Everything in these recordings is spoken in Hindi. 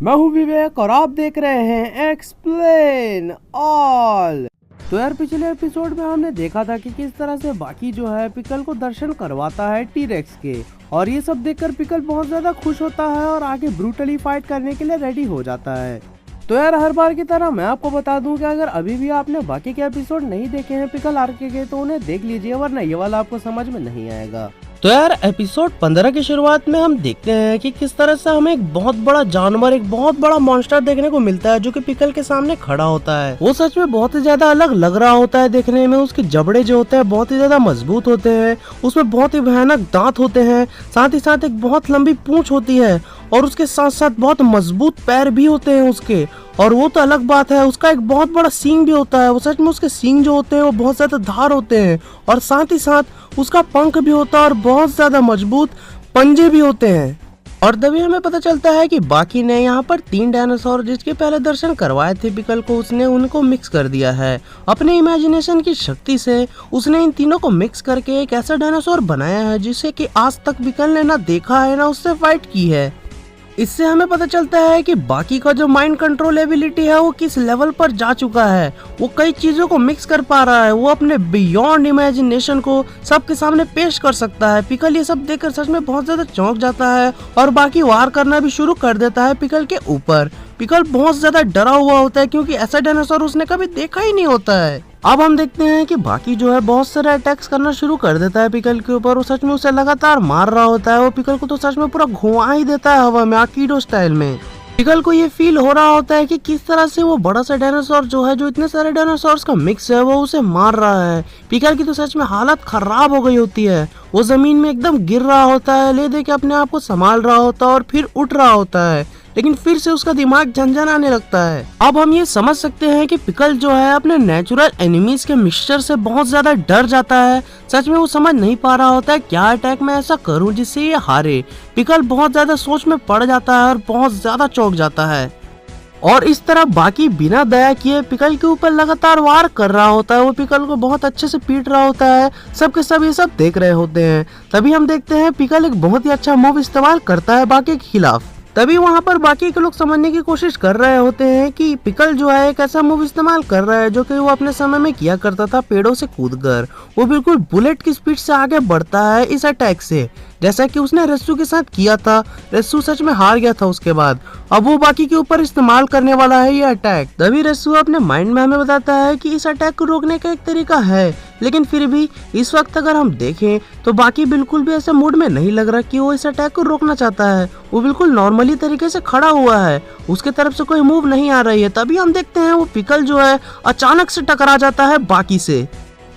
मैं हूँ विवेक और आप देख रहे हैं एक्सप्लेन ऑल। तो यार पिछले एपिसोड में हमने देखा था कि किस तरह से बाकी जो है पिकल को दर्शन करवाता है टी-रेक्स के, और ये सब देखकर पिकल बहुत ज्यादा खुश होता है और आगे ब्रूटली फाइट करने के लिए रेडी हो जाता है। तो यार हर बार की तरह मैं आपको बता दूं कि अगर अभी भी आपने बाकी के एपिसोड नहीं देखे हैं पिकल आर्क के तो उन्हें देख लीजिए, वरना ये वाला आपको समझ में नहीं आएगा। तो यार एपिसोड 15 की शुरुआत में हम देखते हैं कि किस तरह से हमें एक बहुत बड़ा जानवर, एक बहुत बड़ा मॉन्स्टर देखने को मिलता है जो कि पिकल के सामने खड़ा होता है। वो सच में बहुत ही ज्यादा अलग लग रहा होता है देखने में। उसके जबड़े जो होते हैं बहुत ही ज्यादा मजबूत होते हैं, उसमें बहुत ही भयानक दांत होते हैं, साथ ही साथ एक बहुत लंबी पूंछ होती है और उसके साथ साथ बहुत मजबूत पैर भी होते हैं उसके। और वो तो अलग बात है, उसका एक बहुत बड़ा सींग भी होता है। वो सच में उसके सींग जो होते हैं वो बहुत ज्यादा धार होते हैं, और साथ ही साथ उसका पंख भी होता है और बहुत ज्यादा मजबूत पंजे भी होते हैं। और तभी हमें पता चलता है कि बाकी ने यहाँ पर 3 डायनासोर जिसके पहले दर्शन करवाए थे पिकल को, उसने उनको मिक्स कर दिया है अपने इमेजिनेशन की शक्ति से। उसने इन तीनों को मिक्स करके एक ऐसा डायनासोर बनाया है जिसे कि आज तक पिकल ने ना देखा है ना उससे फाइट की है। इससे हमें पता चलता है कि बाकी का जो माइंड कंट्रोल एबिलिटी है वो किस लेवल पर जा चुका है। वो कई चीजों को मिक्स कर पा रहा है, वो अपने बियॉन्ड इमेजिनेशन को सबके सामने पेश कर सकता है। पिकल ये सब देखकर सच में बहुत ज्यादा चौंक जाता है और बाकी वार करना भी शुरू कर देता है पिकल के ऊपर। पिकल बहुत ज्यादा डरा हुआ होता है क्योंकि ऐसा डायनासोर उसने कभी देखा ही नहीं होता है। अब हम देखते हैं कि बाकी जो है बहुत सारे अटैक्स करना शुरू कर देता है पिकल के ऊपर। वो सच में उसे लगातार मार रहा होता है। वो पिकल को तो सच में पूरा घुमा ही देता है हवा में, आकीडो स्टाइल में। पिकल को ये फील हो रहा होता है कि किस तरह से वो बड़ा सा डायनासोर जो है, जो इतने सारे डायनासोर्स का मिक्स है, वो उसे मार रहा है। पिकल की तो सच में हालत खराब हो गई होती है। वो जमीन में एकदम गिर रहा होता है, ले दे के अपने आप को संभाल रहा होता है और फिर उठ रहा होता है, लेकिन फिर से उसका दिमाग झंझनाने लगता है। अब हम ये समझ सकते हैं कि पिकल जो है अपने नेचुरल एनिमीज के मिक्सचर से बहुत ज्यादा डर जाता है। सच में वो समझ नहीं पा रहा होता है क्या अटैक मैं ऐसा करूं जिससे ये हारे। पिकल बहुत ज्यादा सोच में पड़ जाता है और बहुत ज्यादा चौंक जाता है। और इस तरह बाकी बिना दया किए पिकल के ऊपर लगातार वार कर रहा होता है। वो पिकल को बहुत अच्छे से पीट रहा होता है। सबके सब ये सब देख रहे होते हैं। तभी हम देखते हैं पिकल एक बहुत ही अच्छा मूव इस्तेमाल करता है बाकी के खिलाफ। तभी वहाँ पर बाकी के लोग समझने की कोशिश कर रहे होते हैं कि पिकल जो है एक ऐसा मूव इस्तेमाल कर रहा है जो कि वो अपने समय में किया करता था, पेड़ों से कूदकर। वो बिल्कुल बुलेट की स्पीड से आगे बढ़ता है इस अटैक से, जैसा कि उसने रेस्सू के साथ किया था। रेस्सू सच में हार गया था उसके बाद। अब वो बाकी के ऊपर इस्तेमाल करने वाला है ये अटैक। तभी रेस्सू अपने माइंड में हमें बताता है कि इस अटैक को रोकने का एक तरीका है, लेकिन फिर भी इस वक्त अगर हम देखें तो बाकी बिल्कुल भी ऐसे मूड में नहीं लग रहा कि वो इस अटैक को रोकना चाहता है। वो बिल्कुल नॉर्मली तरीके से खड़ा हुआ है, उसके तरफ से कोई मूव नहीं आ रही है। तभी हम देखते हैं वो पिकल जो है अचानक से टकरा जाता है बाकी से,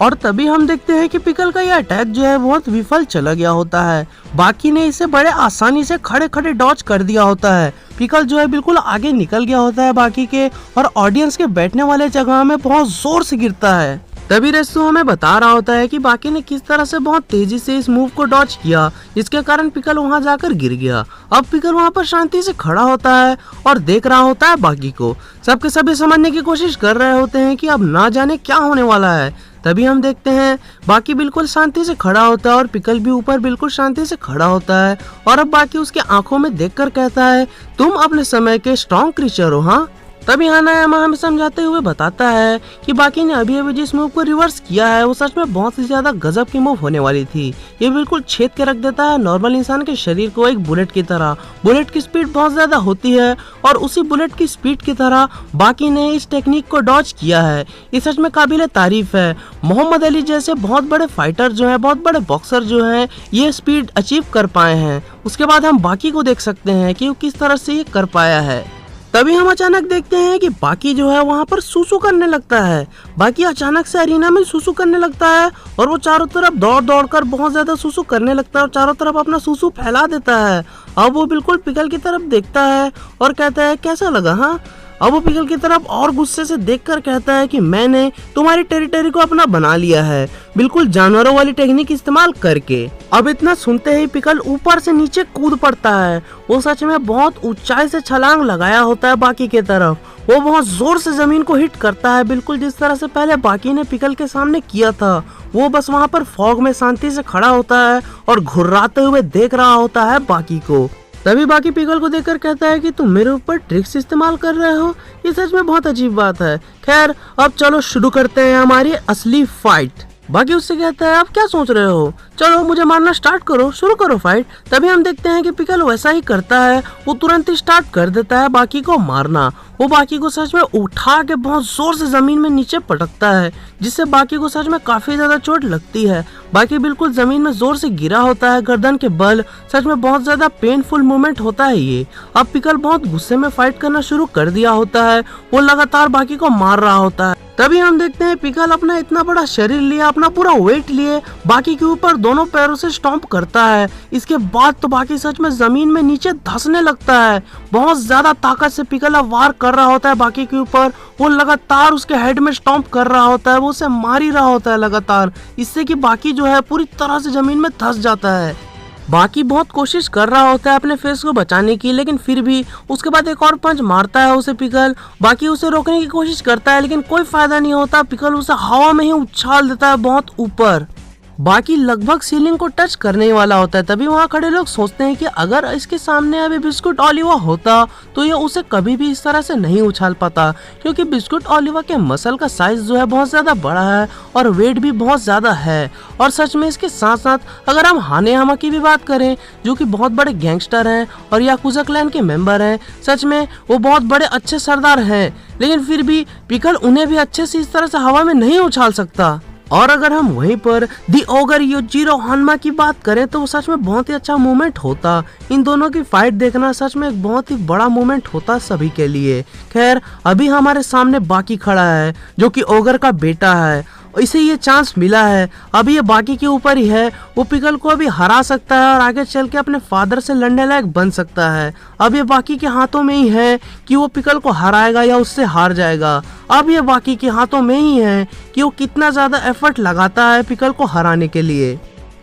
और तभी हम देखते हैं कि पिकल का यह अटैक जो है बहुत विफल चला गया होता है। बाकी ने इसे बड़े आसानी से खड़े खड़े डॉज कर दिया होता है। पिकल जो है बिल्कुल आगे निकल गया होता है बाकी के, और ऑडियंस के बैठने वाले जगह में बहुत जोर से गिरता है। तभी रेस्सू हमें बता रहा होता है कि बाकी ने किस तरह से बहुत तेजी से इस मूव को डॉज किया, जिसके कारण पिकल वहां जाकर गिर गया। अब पिकल वहां पर शांति से खड़ा होता है और देख रहा होता है बाकी को। सबके सभी समझने की कोशिश कर रहे होते हैं कि अब ना जाने क्या होने वाला है। तभी हम देखते हैं बाकी बिल्कुल शांति से खड़ा होता है और पिकल भी ऊपर बिल्कुल शांति से खड़ा होता है। और अब बाकी उसके आंखों में देखकर कहता है, तुम अपने समय के स्ट्रॉन्ग क्रीचर हो। हाँ। तभी हानायामा हमें समझाते हुए बताता है कि बाकी ने अभी अभी जिस मूव को रिवर्स किया है वो सच में बहुत ही ज्यादा गजब की मूव होने वाली थी। ये बिल्कुल छेद के रख देता है नॉर्मल इंसान के शरीर को एक बुलेट की तरह। बुलेट की स्पीड बहुत ज्यादा होती है और उसी बुलेट की स्पीड की तरह बाकी ने इस टेक्निक को डॉज किया है। ये सच में काबिले तारीफ है। मोहम्मद अली जैसे बहुत बड़े फाइटर जो है, बहुत बड़े बॉक्सर जो है, ये स्पीड अचीव कर पाए हैं। उसके बाद हम बाकी को देख सकते हैं कि वो किस तरह से ये कर पाया है। तभी हम अचानक देखते हैं कि बाकी जो है वहाँ पर सूसू करने लगता है। बाकी अचानक से अरीना में सूसू करने लगता है और वो चारों तरफ दौड़ दौड़ कर बहुत ज्यादा सूसू करने लगता है और चारों तरफ अपना सूसू फैला देता है। अब वो बिल्कुल पिकल की तरफ देखता है और कहता है, कैसा लगा? हाँ। अब वो पिकल की तरफ और गुस्से से देखकर कहता है कि मैंने तुम्हारी टेरिटरी को अपना बना लिया है, बिल्कुल जानवरों वाली टेक्निक इस्तेमाल करके। अब इतना सुनते ही पिकल ऊपर से नीचे कूद पड़ता है। वो सच में बहुत ऊंचाई से छलांग लगाया होता है बाकी के तरफ। वो बहुत जोर से जमीन को हिट करता है, बिल्कुल जिस तरह से पहले बाकी ने पिकल के सामने किया था। वो बस वहाँ पर फॉग में शांति से खड़ा होता है और घुर्राते हुए देख रहा होता है बाकी को। तभी बाकी पिकल को देखकर कहता है कि तुम मेरे ऊपर ट्रिक्स इस्तेमाल कर रहे हो, ये सच में बहुत अजीब बात है। खैर अब चलो शुरू करते हैं हमारी असली फाइट। बाकी उससे कहता है आप क्या सोच रहे हो, चलो मुझे मारना स्टार्ट करो, शुरू करो फाइट। तभी हम देखते हैं कि पिकल वैसा ही करता है, वो तुरंत ही स्टार्ट कर देता है बाकी को मारना। वो बाकी को सच में उठा के बहुत जोर से जमीन में नीचे पटकता है, जिससे बाकी को सच में काफी ज्यादा चोट लगती है। बाकी बिल्कुल जमीन में जोर से गिरा होता है गर्दन के बल। सच में बहुत ज्यादा पेनफुल मोमेंट होता है ये। अब पिकल बहुत गुस्से में फाइट करना शुरू कर दिया होता है, वो लगातार बाकी को मार रहा होता है। तभी हम देखते हैं पिकल अपना इतना बड़ा शरीर लिए, अपना पूरा वेट लिए बाकी के ऊपर दोनों पैरों से स्टॉम्प करता है। इसके बाद तो बाकी सच में जमीन में नीचे धंसने लगता है। बहुत ज्यादा ताकत से पिकल अब वार कर रहा होता है बाकी के ऊपर। वो लगातार उसके हेड में स्टॉम्प कर रहा होता है, वो उसे मार ही रहा होता है लगातार, इससे कि बाकी जो है पूरी तरह से जमीन में धंस जाता है। बाकी बहुत कोशिश कर रहा होता है अपने फेस को बचाने की, लेकिन फिर भी उसके बाद एक और पंच मारता है उसे पिकल। बाकी उसे रोकने की कोशिश करता है, लेकिन कोई फायदा नहीं होता। पिकल उसे हवा में ही उछाल देता है बहुत ऊपर। बाकी लगभग सीलिंग को टच करने वाला होता है। तभी वहाँ खड़े लोग सोचते हैं कि अगर इसके सामने अभी बिस्कुट ओलिवा होता तो ये उसे कभी भी इस तरह से नहीं उछाल पाता, क्योंकि बिस्कुट ओलिवा के मसल का साइज जो है बहुत ज्यादा बड़ा है और वेट भी बहुत ज्यादा है। और सच में इसके साथ साथ अगर हम हाने हामा की भी बात करें, जो कि बहुत बड़े गैंगस्टर हैं और याकुजा क्लैन के मेंबर हैं, सच में वो बहुत बड़े अच्छे सरदार हैं, लेकिन फिर भी पिकल उन्हें भी अच्छे से इस तरह से हवा में नहीं उछाल सकता। और अगर हम वहीं पर दी ओगर योजिरो हानमा की बात करें तो वो सच में बहुत ही अच्छा मोमेंट होता। इन दोनों की फाइट देखना सच में एक बहुत ही बड़ा मोमेंट होता सभी के लिए। खैर अभी हमारे सामने बाकी खड़ा है, जो कि ओगर का बेटा है। इसे ये चांस मिला है, अभी ये बाकी के ऊपर ही है। वो पिकल को अभी हरा सकता है और आगे चल के अपने फादर से लड़ने लायक बन सकता है। अब ये बाकी के हाथों में ही है कि वो पिकल को हराएगा या उससे हार जाएगा। अब ये बाकी के हाथों में ही है कि वो कितना ज्यादा एफर्ट लगाता है पिकल को हराने के लिए।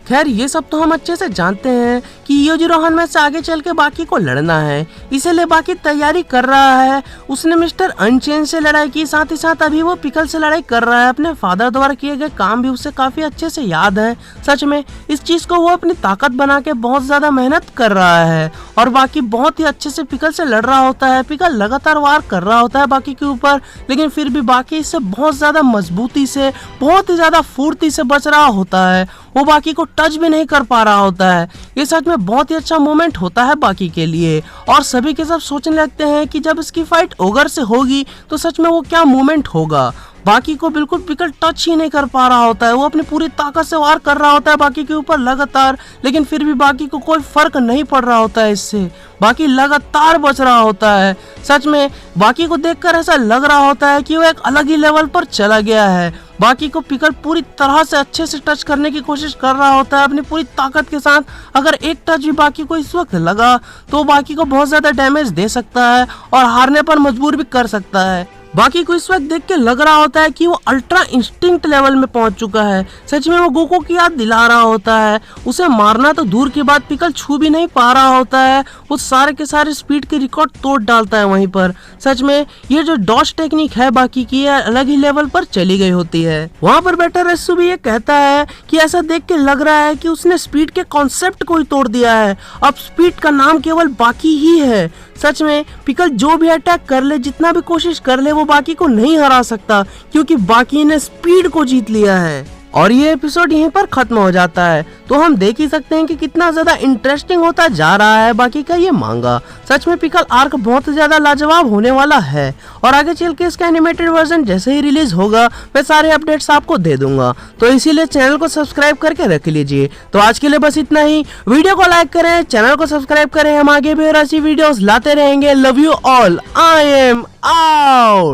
खैर ये सब तो हम अच्छे से जानते हैं कि योजिरो हानमा से आगे चल के बाकी को लड़ना है, इसीलिए बाकी तैयारी कर रहा है। उसने मिस्टर अनचेन से लड़ाई की, साथ ही साथ अभी वो पिकल से लड़ाई कर रहा है। अपने फादर द्वारा किए गए काम भी उसे काफी अच्छे से याद है। सच में इस चीज को वो अपनी ताकत बना के बहुत ज्यादा मेहनत कर रहा है और बाकी बहुत ही अच्छे से पिकल से लड़ रहा होता है। पिकल लगातार वार कर रहा होता है बाकी के ऊपर, लेकिन फिर भी बाकी इससे बहुत ज्यादा मजबूती से, बहुत ही ज्यादा फुर्ती से बच रहा होता है। वो बाकी को टच भी नहीं कर पा रहा होता है। ये सच में बहुत ही अच्छा मोमेंट होता है बाकी के लिए। और सभी के सब सोचने लगते हैं कि जब इसकी फाइट ओगर से होगी तो सच में वो क्या मोमेंट होगा। बाकी को बिल्कुल पिकल टच ही नहीं कर पा रहा होता है। वो अपनी पूरी ताकत से वार कर रहा होता है बाकी के ऊपर लगातार, लेकिन फिर भी बाकी को कोई फर्क नहीं पड़ रहा होता है इससे। बाकी लगातार बच रहा होता है। सच में बाकी को देखकर ऐसा लग रहा होता है कि वो एक अलग ही लेवल पर चला गया है। बाकी को पिकल पूरी तरह से अच्छे से टच करने की कोशिश कर रहा होता है अपनी पूरी ताकत के साथ। अगर एक टच भी बाकी को इस वक्त लगा तो बाकी को बहुत ज्यादा डैमेज दे सकता है और हारने पर मजबूर भी कर सकता है। बाकी को इस वक्त देख के लग रहा होता है कि वो अल्ट्रा इंस्टिंक्ट लेवल में पहुंच चुका है। सच में वो गोकू की याद दिला रहा होता है। उसे मारना तो दूर की बात, पिकल छू भी नहीं पा रहा होता है। वो सारे के सारे स्पीड के रिकॉर्ड तोड़ डालता है वहीं पर। सच में ये जो डॉज टेक्निक है बाकी की, है अलग ही लेवल पर चली गई होती है। वहाँ पर बैठा रेसु भी ये कहता है कि ऐसा देख के लग रहा है कि उसने स्पीड के कॉन्सेप्ट को ही तोड़ दिया है। अब स्पीड का नाम केवल बाकी ही है। सच में पिकल जो भी अटैक कर ले, जितना भी कोशिश कर ले, वो बाकी को नहीं हरा सकता, क्योंकि बाकी ने स्पीड को जीत लिया है। और ये एपिसोड यहीं पर खत्म हो जाता है। तो हम देख ही सकते हैं कि कितना ज्यादा इंटरेस्टिंग होता जा रहा है बाकी का ये मांगा। सच में पिकल आर्क बहुत ज्यादा लाजवाब होने वाला है और आगे चल के इसका एनिमेटेड वर्जन जैसे ही रिलीज होगा मैं सारे अपडेट्स आपको दे दूंगा। तो इसीलिए चैनल को सब्सक्राइब करके रख लीजिए। तो आज के लिए बस इतना ही। वीडियो को लाइक करें, चैनल को सब्सक्राइब करें। हम आगे भी और ऐसी वीडियोस लाते रहेंगे। Love you all. I am out.